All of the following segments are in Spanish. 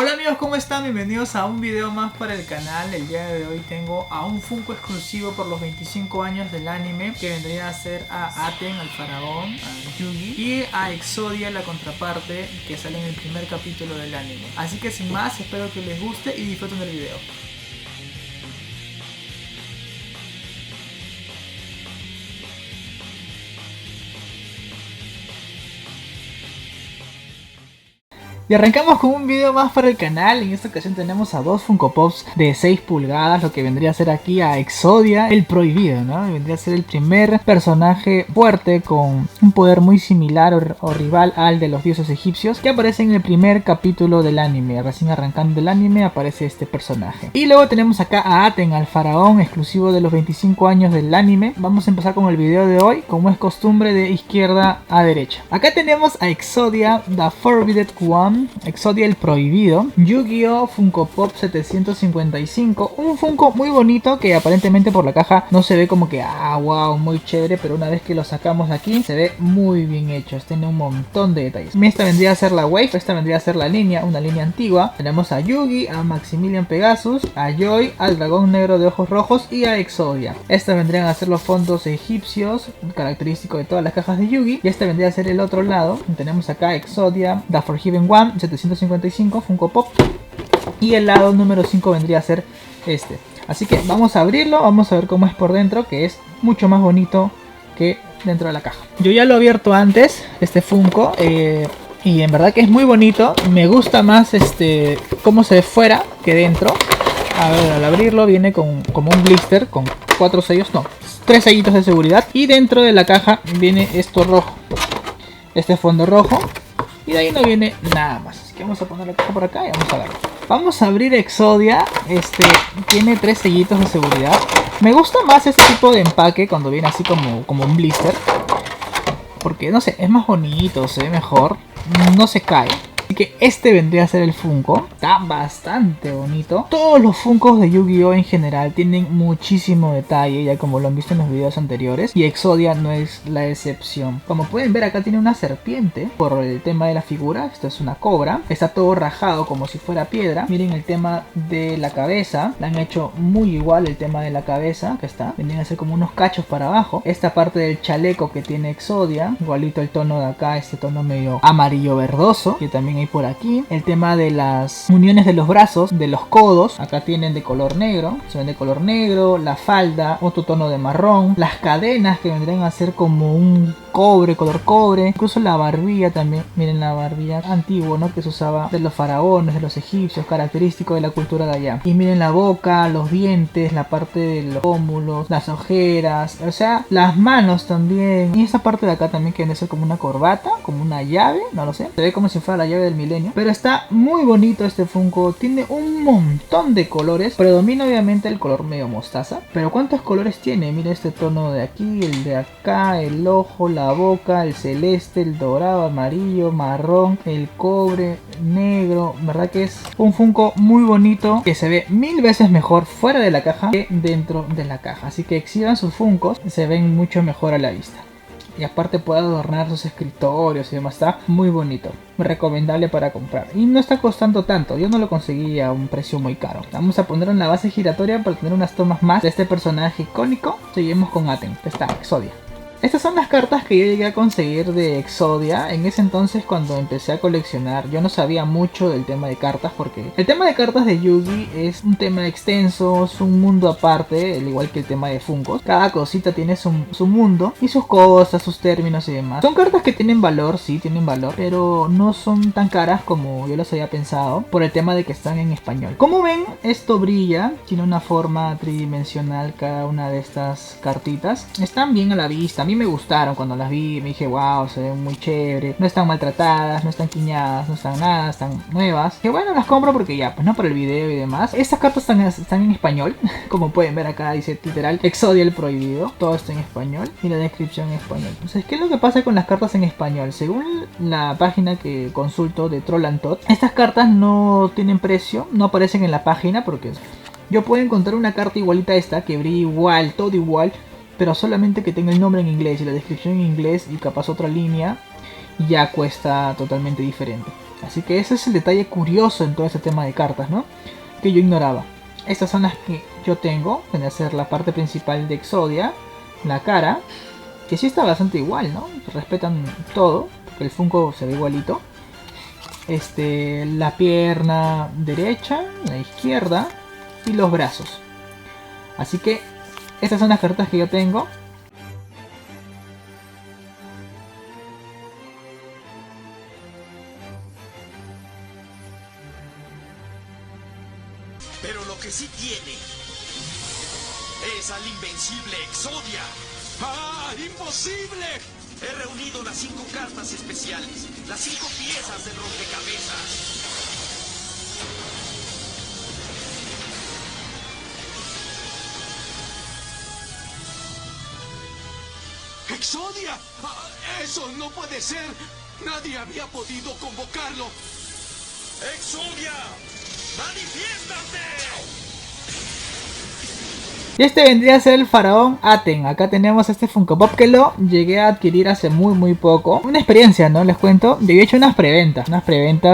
Hola amigos, ¿cómo están? Bienvenidos a un video más para el canal. El día de hoy tengo a un Funko exclusivo por los 25 años del anime, que vendría a ser a Aten, al faraón, a Yugi, y a Exodia, la contraparte, que sale en el primer capítulo del anime. Así que sin más, espero que les guste y disfruten del video. Y arrancamos con un video más para el canal. En esta ocasión tenemos a dos Funko Pops de 6 pulgadas, lo que vendría a ser aquí a Exodia, el prohibido, ¿no? Vendría a ser el primer personaje fuerte con un poder muy similar o rival al de los dioses egipcios, que aparece en el primer capítulo del anime. Recién arrancando el anime aparece este personaje. Y luego tenemos acá a Aten, al faraón, exclusivo de los 25 años del anime. Vamos a empezar con el video de hoy, como es costumbre, de izquierda a derecha. Acá tenemos a Exodia, The Forbidden One, Exodia el prohibido, Yu-Gi-Oh! Funko Pop 755, un Funko muy bonito que aparentemente por la caja no se ve como que wow, muy chévere, pero una vez que lo sacamos de aquí se ve muy bien hecho, tiene un montón de detalles. Esta vendría a ser la wave, esta vendría a ser la línea, una línea antigua. Tenemos a Yugi, a Maximilian Pegasus, a Joy, al dragón negro de ojos rojos y a Exodia. Estas vendrían a ser los fondos egipcios, característico de todas las cajas de Yugi, y este vendría a ser el otro lado. Tenemos acá Exodia, The Forgiven One 755 Funko Pop, y el lado número 5 vendría a ser este. Así que vamos a abrirlo, vamos a ver cómo es por dentro, que es mucho más bonito que dentro de la caja. Yo ya lo he abierto antes, este Funko, y en verdad que es muy bonito. Me gusta más cómo se ve fuera que dentro. A ver, al abrirlo viene como un blister con 4 sellos, no, 3 sellitos de seguridad, y dentro de la caja viene esto rojo, este fondo rojo. Y de ahí no viene nada más. Así que vamos a poner la caja por acá y vamos a verlo. Vamos a abrir Exodia. Tiene 3 sellitos de seguridad. Me gusta más este tipo de empaque cuando viene así como un blister, porque no sé, es más bonito, se ve mejor, no se cae. Así que este vendría a ser el Funko. Está bastante bonito. Todos los Funkos de Yu-Gi-Oh! En general tienen muchísimo detalle, ya como lo han visto en los videos anteriores. Y Exodia no es la excepción. Como pueden ver, acá tiene una serpiente por el tema de la figura. Esto es una cobra. Está todo rajado como si fuera piedra. Miren el tema de la cabeza. La han hecho muy igual, el tema de la cabeza. Que está. Vendrían a ser como unos cachos para abajo. Esta parte del chaleco que tiene Exodia. Igualito el tono de acá. Este tono medio amarillo verdoso, que también hay por aquí. El tema de las uniones de los brazos, de los codos, acá tienen de color negro, se ven de color negro. La falda, otro tono de marrón. Las cadenas, que vendrían a ser como un cobre, color cobre. Incluso la barbilla también, miren la barbilla antigua, ¿no? Que se usaba de los faraones, de los egipcios, característico de la cultura de allá. Y miren la boca, los dientes, la parte de los pómulos, las ojeras, o sea, las manos también. Y esa parte de acá también, que viene a ser como una corbata, como una llave, no lo sé, se ve como si fuera la llave del milenio. Pero está muy bonito este Funko, tiene un montón de colores. Predomina obviamente el color medio mostaza, pero ¿cuántos colores tiene? Mira este tono de aquí, el de acá, el ojo, la boca, el celeste, el dorado, amarillo, marrón, el cobre, negro. Verdad que es un Funko muy bonito, que se ve 1000 veces mejor fuera de la caja que dentro de la caja. Así que exhiban sus Funkos, se ven mucho mejor a la vista. Y aparte puede adornar sus escritorios y demás. Está muy bonito, muy recomendable para comprar. Y no está costando tanto, yo no lo conseguí a un precio muy caro. Vamos a ponerlo en la base giratoria para tener unas tomas más de este personaje icónico. Seguimos con Aten, está Exodia. Estas son las cartas que yo llegué a conseguir de Exodia. En ese entonces, cuando empecé a coleccionar, yo no sabía mucho del tema de cartas, porque el tema de cartas de Yugi es un tema extenso, es un mundo aparte, al igual que el tema de Funkos. Cada cosita tiene su mundo y sus cosas, sus términos y demás. Son cartas que tienen valor, sí, tienen valor, pero no son tan caras como yo las había pensado, por el tema de que están en español. Como ven, esto brilla, tiene una forma tridimensional cada una de estas cartitas. Están bien a la vista. A mí me gustaron cuando las vi, me dije wow, se ven muy chévere, no están maltratadas, no están quiñadas, no están nada, están nuevas. Que bueno, las compro porque ya, pues no, por el video y demás. Estas cartas están en español, como pueden ver acá dice literal Exodia el prohibido, todo está en español y la descripción en español. Entonces, ¿qué es lo que pasa con las cartas en español? Según la página que consulto de Troll and Todd, estas cartas no tienen precio, no aparecen en la página, porque yo puedo encontrar una carta igualita a esta, que brilla igual, todo igual, pero solamente que tenga el nombre en inglés y la descripción en inglés y capaz otra línea, ya cuesta totalmente diferente. Así que ese es el detalle curioso en todo este tema de cartas, ¿no? Que yo ignoraba. Estas son las que yo tengo. Viene a ser la parte principal de Exodia. La cara, que sí está bastante igual, ¿no? Respetan todo, porque el Funko se ve igualito. La pierna derecha, la izquierda y los brazos. Así que estas son las cartas que yo tengo. Pero lo que sí tiene es al invencible Exodia. ¡Ah, imposible! He reunido las 5 cartas especiales, las 5 piezas del rompecabezas. ¡Exodia! ¡Eso no puede ser! ¡Nadie había podido convocarlo! ¡Exodia! ¡Manifiéstate! Y este vendría a ser el faraón Aten. Acá tenemos este Funko Pop que lo llegué a adquirir hace muy poco. Una experiencia, ¿no? Les cuento. Yo había hecho unas preventas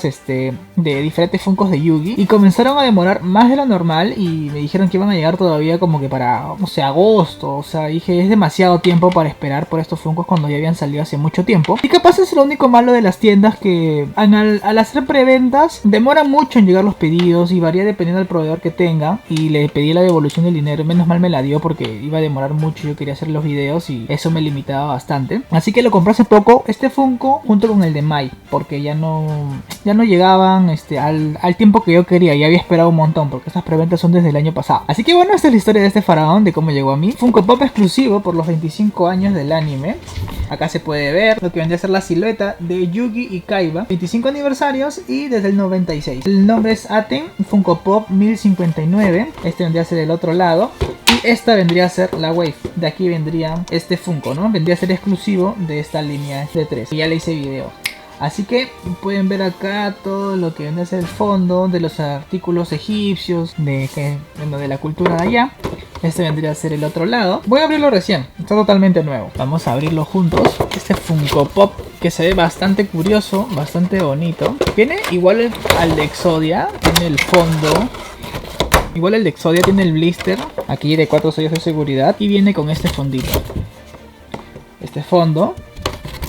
de diferentes Funkos de Yugi. Y comenzaron a demorar más de lo normal. Y me dijeron que iban a llegar todavía como que para, no sé, agosto. O sea, dije, es demasiado tiempo para esperar por estos Funkos cuando ya habían salido hace mucho tiempo. Y capaz es lo único malo de las tiendas, que al hacer preventas demoran mucho en llegar los pedidos. Y varía dependiendo del proveedor que tenga. Y le pedí la devolución del dinero. Menos mal me la dio porque iba a demorar mucho. Yo quería hacer los videos y eso me limitaba bastante. Así que lo compré hace poco, este Funko, junto con el de Mai, porque ya no llegaban al tiempo que yo quería. Ya había esperado un montón porque estas preventas son desde el año pasado. Así que bueno, esta es la historia de este faraón, de cómo llegó a mí. Funko Pop exclusivo por los 25 años del anime. Acá se puede ver lo que vendría a ser la silueta de Yugi y Kaiba, 25 aniversarios y desde el 96. El nombre es Aten, Funko Pop 1059. Este vendría a ser el otro lado. Y esta vendría a ser la Wave. De aquí vendría este Funko, ¿no? Vendría a ser exclusivo de esta línea de 3. Y ya le hice video. Así que pueden ver acá todo lo que vendría a ser el fondo de los artículos egipcios, de la cultura de allá. Este vendría a ser el otro lado. Voy a abrirlo recién, está totalmente nuevo. Vamos a abrirlo juntos. Este Funko Pop que se ve bastante curioso, bastante bonito. Viene igual al de Exodia, tiene el fondo. Igual el de Exodia tiene el blister aquí de 4 sellos de seguridad y viene con este fondito. Este fondo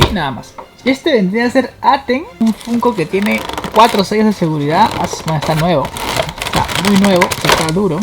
y nada más. Este vendría a ser Aten, un Funko que tiene 4 sellos de seguridad. Está nuevo, está muy nuevo, está duro.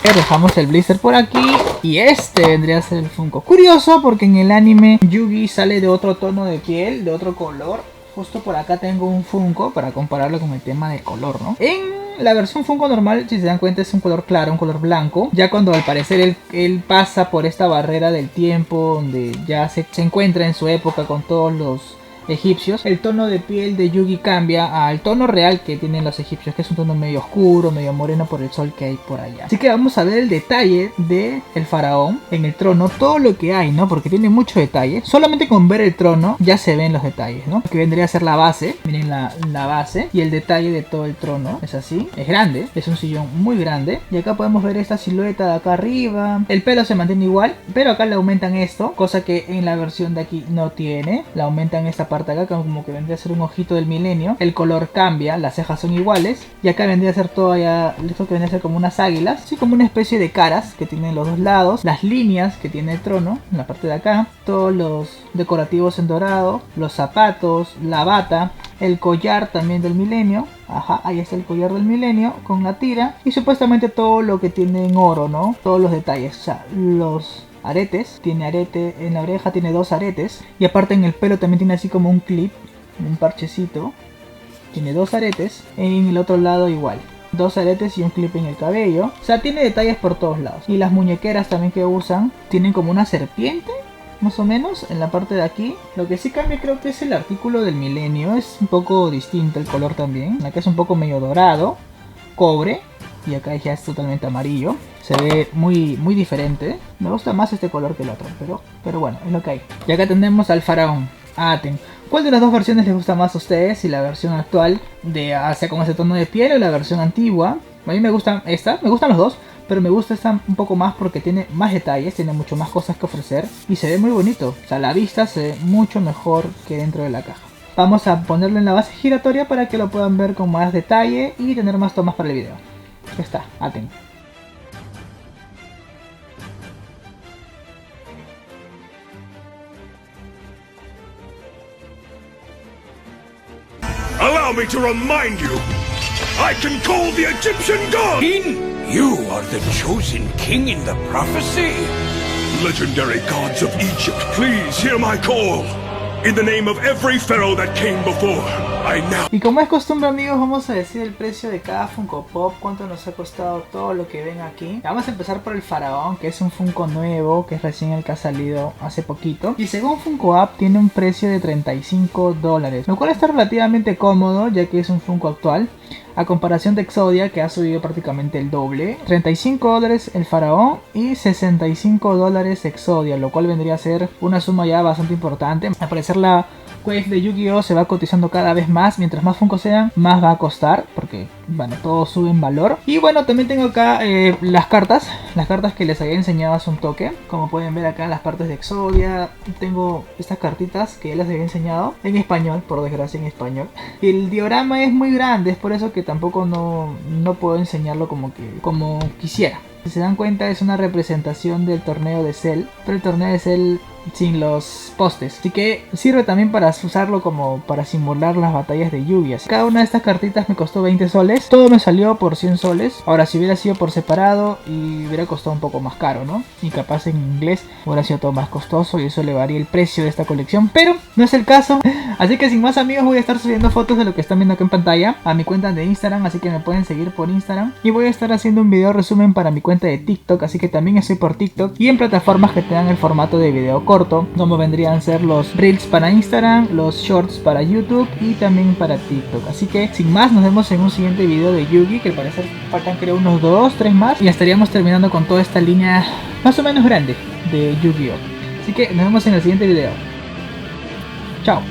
Dejamos el blister por aquí y este vendría a ser el Funko. Curioso porque en el anime Yugi sale de otro tono de piel, de otro color. Justo por acá tengo un Funko para compararlo con el tema de color, ¿no? En la versión Funko normal, si se dan cuenta, es un color claro, un color blanco. Ya cuando al parecer él pasa por esta barrera del tiempo, donde ya se encuentra en su época con todos los egipcios, el tono de piel de Yugi cambia al tono real que tienen los egipcios, que es un tono medio oscuro, medio moreno por el sol que hay por allá. Así que vamos a ver el detalle de el faraón en el trono, todo lo que hay, ¿no? Porque tiene mucho detalle. Solamente con ver el trono ya se ven los detalles, ¿no? Que vendría a ser la base. Miren la base y el detalle de todo el trono. Es así, es grande, es un sillón muy grande. Y acá podemos ver esta silueta de acá arriba. El pelo se mantiene igual, pero acá le aumentan esto, cosa que en la versión de aquí no tiene. Le aumentan esta parte acá, como que vendría a ser un ojito del milenio. El color cambia, las cejas son iguales. Y acá vendría a ser todo ya, esto que vendría a ser como unas águilas, así como una especie de caras que tienen los dos lados. Las líneas que tiene el trono en la parte de acá, todos los decorativos en dorado, los zapatos, la bata, el collar también del milenio. Ajá, ahí está el collar del milenio con la tira. Y supuestamente todo lo que tiene en oro, ¿no? Todos los detalles, o sea, los aretes, tiene arete en la oreja, tiene 2 aretes. Y aparte en el pelo también tiene así como un clip, un parchecito. Tiene 2 aretes. En el otro lado igual, 2 aretes y un clip en el cabello. O sea, tiene detalles por todos lados. Y las muñequeras también que usan tienen como una serpiente, más o menos, en la parte de aquí. Lo que sí cambia creo que es el artículo del milenio. Es un poco distinto el color también. Acá es un poco medio dorado, cobre. Y acá ya es totalmente amarillo. Se ve muy diferente. Me gusta más este color que el otro, pero bueno, es lo que hay. Y acá tenemos al faraón Aten. ¿Cuál de las dos versiones les gusta más a ustedes? Si la versión actual de hacia con ese tono de piel o la versión antigua. A mí me gusta esta, me gustan los dos, pero me gusta esta un poco más porque tiene más detalles, tiene mucho más cosas que ofrecer y se ve muy bonito. O sea, la vista se ve mucho mejor que dentro de la caja. Vamos a ponerlo en la base giratoria para que lo puedan ver con más detalle y tener más tomas para el video. Ya está, atento. Allow me to remind you, I can call the Egyptian god! King, you are the chosen king in the prophecy? Legendary gods of Egypt, please hear my call. In the name of every pharaoh that came before, I now... Y como es costumbre, amigos, vamos a decir el precio de cada Funko Pop, cuánto nos ha costado todo lo que ven aquí. Vamos a empezar por el faraón, que es un Funko nuevo, que es recién el que ha salido hace poquito. Y según Funko App tiene un precio de $35, lo cual está relativamente cómodo, ya que es un Funko actual. A comparación de Exodia, que ha subido prácticamente el doble. $35 el faraón y $65 Exodia, lo cual vendría a ser una suma ya bastante importante. Al parecer la Wave de Yu-Gi-Oh se va cotizando cada vez más. Mientras más Funko sean, más va a costar, porque bueno, todo sube en valor. Y bueno, también tengo acá las cartas que les había enseñado hace un toque. Como pueden ver acá en las partes de Exodia, tengo estas cartitas que ya les había enseñado en español, por desgracia en español. Y el diorama es muy grande, es por eso que tampoco no puedo enseñarlo como quisiera. Si se dan cuenta, es una representación del torneo de Cell, pero el torneo de Cell sin los postes, así que sirve también para usarlo como para simular las batallas de Yu-Gi-Oh. Cada una de estas cartitas me costó 20 soles, todo me salió por 100 soles. Ahora, si hubiera sido por separado y hubiera costado un poco más caro, ¿no? Y capaz en inglés hubiera sido todo más costoso y eso elevaría el precio de esta colección, pero no es el caso. Así que sin más, amigos, voy a estar subiendo fotos de lo que están viendo acá en pantalla a mi cuenta de Instagram, así que me pueden seguir por Instagram. Y voy a estar haciendo un video resumen para mi cuenta de TikTok, así que también estoy por TikTok y en plataformas que tengan el formato de video corto, como vendrían a ser los Reels para Instagram, los Shorts para YouTube y también para TikTok. Así que sin más, nos vemos en un siguiente video de Yu-Gi, que al parecer faltan creo unos 2, 3 más y ya estaríamos terminando con toda esta línea más o menos grande de Yu-Gi-Oh. Así que nos vemos en el siguiente video. Chao.